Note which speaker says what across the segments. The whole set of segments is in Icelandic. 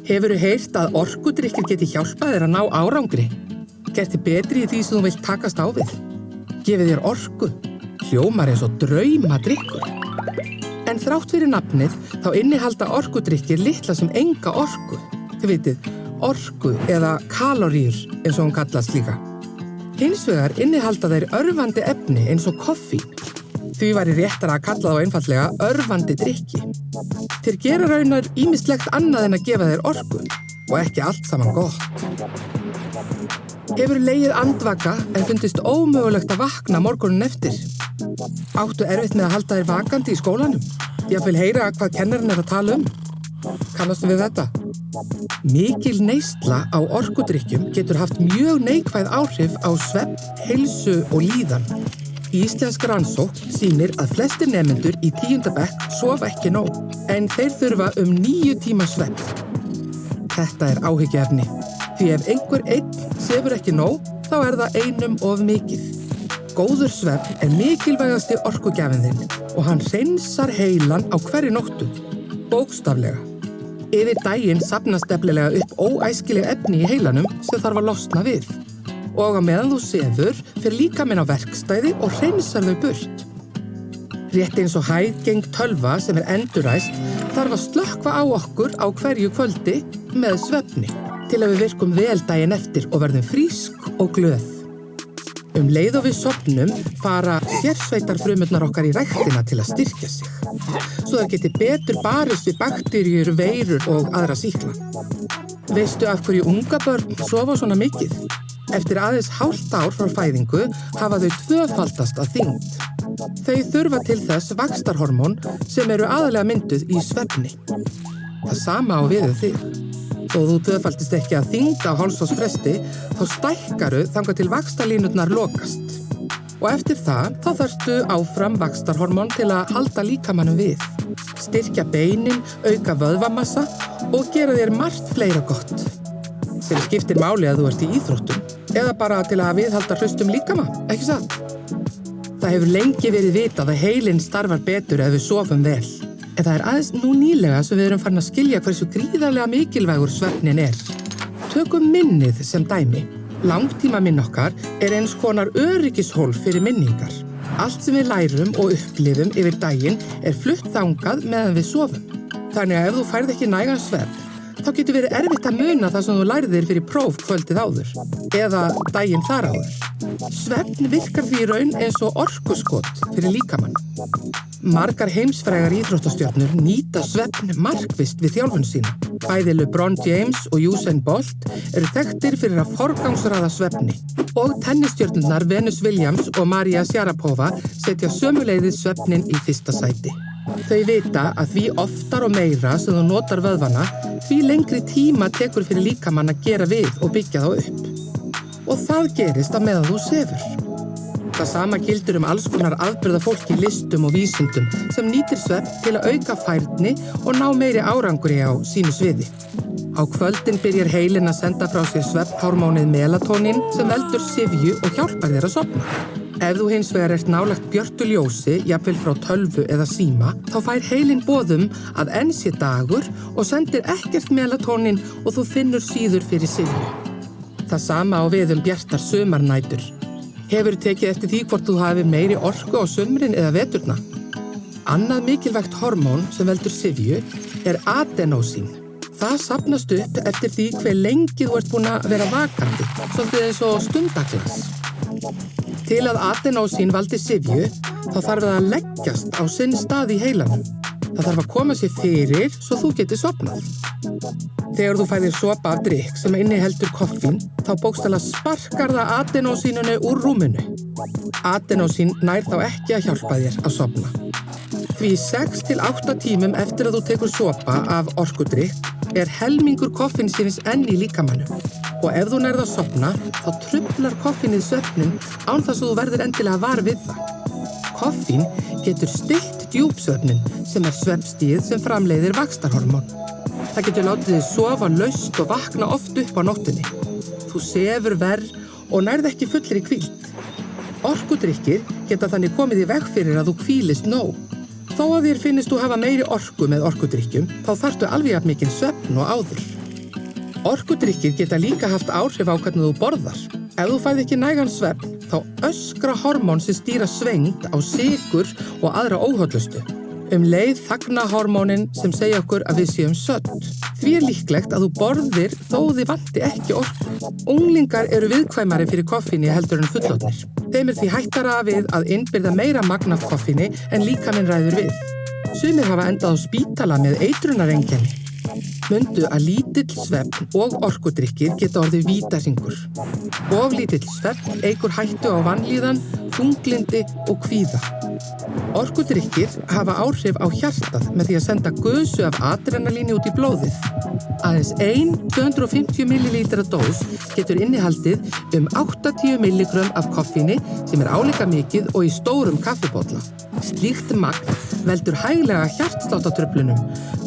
Speaker 1: Hefurðu heyrt að orkudrykkir geti hjálpað þér að ná árangri? Gert þig betri í því sem þú vilt takast á við? Gefið þér orku? Hljómar eins og draumadrykkur. En þrátt fyrir nafnið þá innihalda orkudrykkir litla sem enga orku. Þið vitið, orku eða kaloríur eins og hún kallast líka. Hins vegar innihalda þeir örvandi efni eins og koffín. Því væri réttara að kalla þá einfaldlega örvandi drykki. Þeir gera raunar ýmislegt annað en að gefa þeir orku og ekki allt saman gott. Hefur legið andvaka en fundist ómögulegt að vakna morgunin eftir? Áttu erfitt með að halda þér vakandi í skólanum? Ég vil heyra hvað kennarinn að tala um. Kannastu við þetta? Mikil neysla á orkudrykkjum getur haft mjög neikvæð áhrif á svefn, heilsu og líðan. Íslensk rannsókn sýnir að flestir nemendur í 10. bekk sofa ekki nóg, en þeir þurfa 9 tíma svefn. Þetta er áhyggjuefni, því ef einhver einn sefur ekki nóg, þá er það einum of mikið. Góður svefn er mikilvægasti orkugjafinn þinn og hann hreinsar heilan á hverri nóttu, bókstaflega. Yfir daginn safnast nefnilega upp óæskileg efni í heilanum sem þarf að losna við. Og á meðan þú sefur fer líkaminn á verkstæði og hreinsar þau burt. Rétt eins og hæggeng tölva sem er enduræst þarf að slökkva á okkur á hverju kvöldi með svefni til að við virkum vel daginn eftir og verðum frísk og glöð. Leið og við sofnum fara sérsveitarfrumurnar okkar í ræktina til að styrkja sig, svo það geti betur barist við bakteríur, veirur og aðra sýkla. Veistu af hverju unga börn sofa svona mikið? Eftir aðeins hálft ár frá fæðingu hafa þau tvöfaldast að þyngd. Þau þurfa til þess vaxtarhormón sem eru aðallega mynduð í svefni. Það sama á við þig. Þó þú tvöfaldist ekki að þyngd á hálfsásfresti, þá stækkaru þangað til vaxtarlínurnar lokast. Og eftir það, þá þarftu áfram vaxtarhormón til að halda líkamanum við. Styrkja beinin, auka vöðvamassa og gera þér margt fleira gott. Sem skiptir máli að þú ert í íþróttum. Eða bara til að viðhalda hraustum líkama, ekki satt? Það hefur lengi verið vitað að heilinn starfar betur ef við sofum vel. En það er aðeins nú nýlega sem við erum farin að skilja hversu gríðarlega mikilvægur svefnin er. Tökum minnið sem dæmi. Langtímaminn okkar er eins konar öryggishólf fyrir minningar. Allt sem við lærum og upplifum yfir daginn er flutt þangað meðan við sofum. Þannig að ef þú færð ekki nægan svefn, þá getur verið erfitt að muna það sem þú lærðir fyrir próf kvöldið áður, eða daginn þar áður. Svefn virkar því í raun eins og orkuskot fyrir líkamann. Margar heimsfrægar íþróttastjörnur nýta svefn markvisst við þjálfun sína. Bæði LeBron James og Usain Bolt eru þekktir fyrir að forgangsraða svefni. Og tennisstjörnurnar Venus Williams og Maria Sharapova setja sömuleiðis svefnin í fyrsta sæti. Þau vita að því oftar og meira sem þú notar vöðvana, því lengri tíma tekur fyrir líkamann að gera við og byggja þá upp. Og það gerist á meðan þú sefur. Það sama gildir alls konar afburðafólk í listum og vísindum sem nýtir svefn til að auka færni og ná meiri árangri á sínu sviði. Á kvöldin byrjar heilinn að senda frá sér svefnhormónið melatonín sem veldur syfju og hjálpar þér að sofna. Ef þú hins vegar ert nálægt björtu ljósi, jafnvel frá tölvu eða síma, þá fær heilinn boðum að enn sé dagur og sendir ekkert melatonín og þú finnur síður fyrir syfju. Það sama á við bjartar sumarnætur. Hefur tekið eftir því hvort þú hafi meiri orku á sumrin eða veturna? Annað mikilvægt hormón sem veldur syfju er adenosín. Það safnast upp eftir því hve lengi þú ert búin að vera vakandi, svolítið eins og stundaglas. Til að adenosín valdi syfju, þá þarf það að leggjast á sinn stað í heilanum. Það þarf að koma sér fyrir svo þú getur sofnað. Þegar þú færðir sopa af drykk sem inniheldur koffín, þá bókstaflega sparkar það adenosínunu úr rúminu. Adenosín nær þá ekki að hjálpa þér að sofna. Því 6 til 8 tímum eftir að þú tekur sopa af orkudrykk er helmingur koffínsins enn í líkamannum. Og ef þú nærð að sofna, þá truflar koffínið svefninn án þess að þú verður endilega var við það. Koffín getur stillt djúpsvefninn sem er svefnstigið sem framleiðir vaxtarhormón. Það getur látið þig sofa laust og vakna oft upp á nóttunni. Þú sefur verr og nærð ekki fullir í hvíld. Orkudrykkir geta þannig komið í veg fyrir að þú hvílist nóg. Þó að þér finnist þú hafa meiri orku með orkudrykkjum, þá þarftu alveg jafn mikinn svefn og áður. Orkudrykkir geta líka haft áhrif á hvernig þú borðar. Ef þú færð ekki nægan svefn, þá öskra hormón sem stýra svengd á sykur og aðra óhollustu. Leið þagna hormónin sem segja okkur að við séum södd. Því líklegt að þú borðir þó þið vanti ekki orku. Unglingar eru viðkvæmari fyrir koffíni heldur en fullorðnir. Þeim því hættara við að innbyrða meira magn af koffíni en líkaminn ræður við. Sumir hafa endað á spítala með eitrunareinkenni. Mundu að lítill svefn og orkudrykkir geta orðið vítahringur. Of lítill svefn eykur hættu á vanlíðan, þunglyndi og kvíða. Orkudrykkir hafa áhrif á hjartað með því að senda gusu af adrenalíni út í blóðið. Aðeins 250 millilítra dós getur innihaldið 80 milligrömm af koffíni sem álíka mikið og í stórum kaffibolla. Slíkt magn veldur hæglega hjartsláttartruflunum,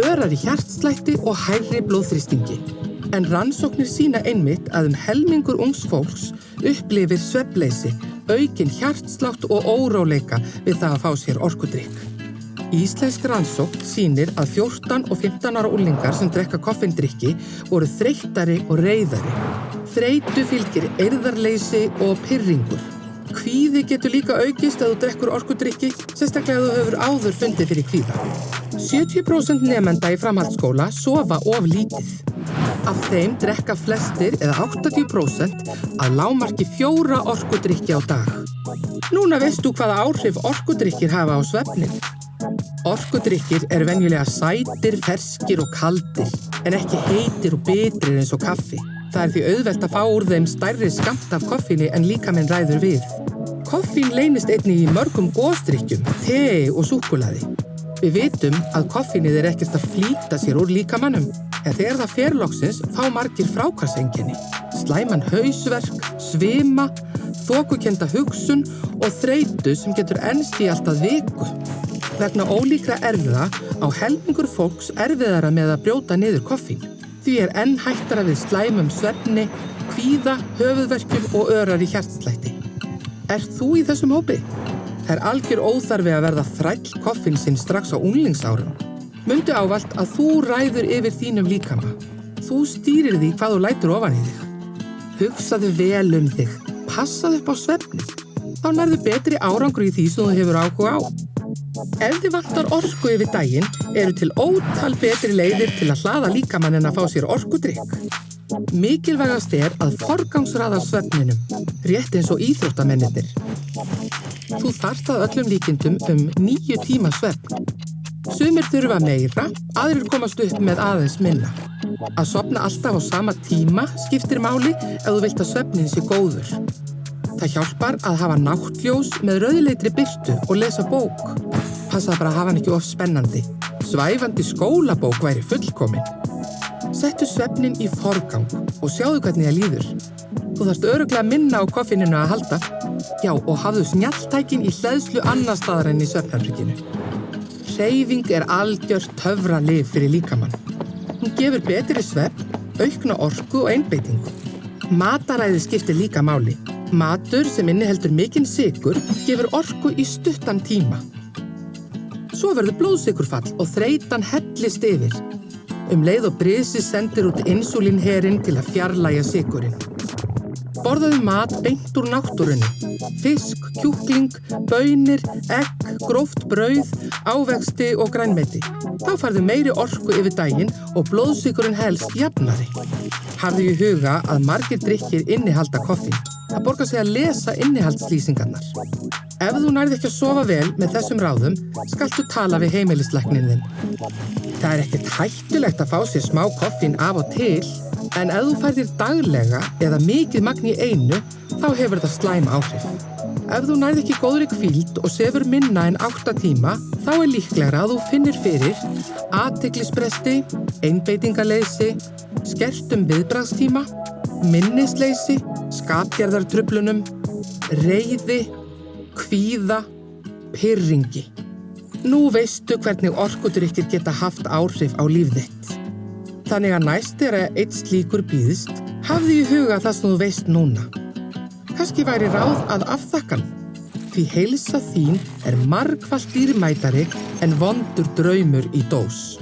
Speaker 1: örari hjartslætti og hærri blóðþrýstingi. En rannsóknir sýna einmitt að helmingur ungs fólks upplifir svefnleysi, aukinn hjartslátt og óróleika við það að fá sér orkudrykk. Íslensk rannsókn sýnir að 14 og 15 ára unglingar sem drekka koffíndrykki voru þreyttari og reiðari. Þreytu fylgir eirðarleysi og pirringur. Kvíði getur líka aukist ef þú drekkur orkudrykki, sérstaklega ef þú hefur áður fundið fyrir kvíða. 70% nemenda í framhaldsskóla sofa of lítið. Af þeim drekka flestir eða 80% að lágmarki 4 orkudrykki á dag. Núna veist þú hvaða áhrif orkudrykkir hafa á svefninn. Orkudrykkir eru venjulega sætir, ferskir og kaldir, en ekki heitir og bitrir eins og kaffi. Það því auðvelt að fá úr þeim stærri skammt af koffíni en líkaminn ræður við. Koffín leynist einnig í mörgum gosdrykkjum, tei og súkkulaði. Við vitum að koffínið ekkert að flýta sér úr líkamannum, en þegar það fer loksins fá margir fráhvarfseinkenni. Slæman hausverk, svima, þokukennda hugsun og þreytu sem getur enst í allt að viku. Vegna ólíkra erfða á helmingur fólks erfiðara með að brjóta niður koffín. Því enn hættara við slæmum svefni, kvíða, höfuðverkjum og örari hjartslætti. Þú í þessum hópi? Það algjör óþarfi að verða þræll koffínsins strax á unglingsárum. Mundu ávallt að þú ræður yfir þínum líkama. Þú stýrir því hvað þú lætur ofan í þig. Hugsaðu vel þig, passaðu upp á svefni. Þá nærðu betri árangur í því sem þú hefur áhuga á. Ef þið vantar orku yfir daginn, eru til ótal betri leiðir til að hlaða líkamann en að fá sér orkudrykk. Mikilvægast að forgangsraða svefninum, rétt eins og íþróttamennirnir. Þú þarft að öllum líkindum 9 tíma svefn. Sumir þurfa meira, aðrir komast upp með aðeins minna. Að sofna alltaf á sama tíma skiptir máli ef þú vilt að svefnin sé góður. Það hjálpar að hafa náttljós með rauðleitri birtu og lesa bók. Passa bara að hafa hann ekki of spennandi. Svæfandi skólabók væri fullkomin. Settu svefnin í forgang og sjáðu hvernig það líður. Þú þarft örugglega minna á koffíninu að halda. Já, og hafðu snjalltækin í hleðslu annars staðar en í svefnherberginu. Hreyfing algjört töfralyf fyrir líkamann. Hún gefur betri svefn, aukna orku og einbeitingu. Mataræði skiptir líka máli. Matur sem inniheldur mikinn sykur gefur orku í stuttan tíma. Svo verður blóðsykurfall og þreytan hellist yfir. Leið og brisi sendir út insúlínherinn til að fjarlægja sykurinn. Borðaðu mat beint úr náttúrunni. Fisk, kjúkling, baunir, egg, gróft brauð, ávexti og grænmeti. Þá færðu meiri orku yfir daginn og blóðsykurinn helst jafnari. Hafðu í huga að margir drykkir innihalda koffín. Það borgar sig að lesa innihaldslýsingarnar. Ef þú nærð ekki að sofa vel með þessum ráðum, skaltu tala við heimilislækninn þinn. Það ekkert hættulegt að fá sér smá koffín af og til, en ef þú færðir daglega eða mikið magn í einu, þá hefur það slæm áhrif. Ef þú nærð ekki góðri hvíld og sefur minna en 8 tíma, þá líklegra að þú finnir fyrir athyglisbresti, einbeitingarleysi, skertum viðbragðstíma, minnisleysi, skapgerðartruflunum, reiði, kvíða, pirringi. Nú veistu hvernig orkudrykkir geta haft áhrif á líf þitt. Þannig að næst þegar einn slíkur býðst, hafðu í huga það sem þú veist núna. Kannski væri ráð að afþakkan, því heilsa þín margfalt dýrmætari en vondur draumur í dós.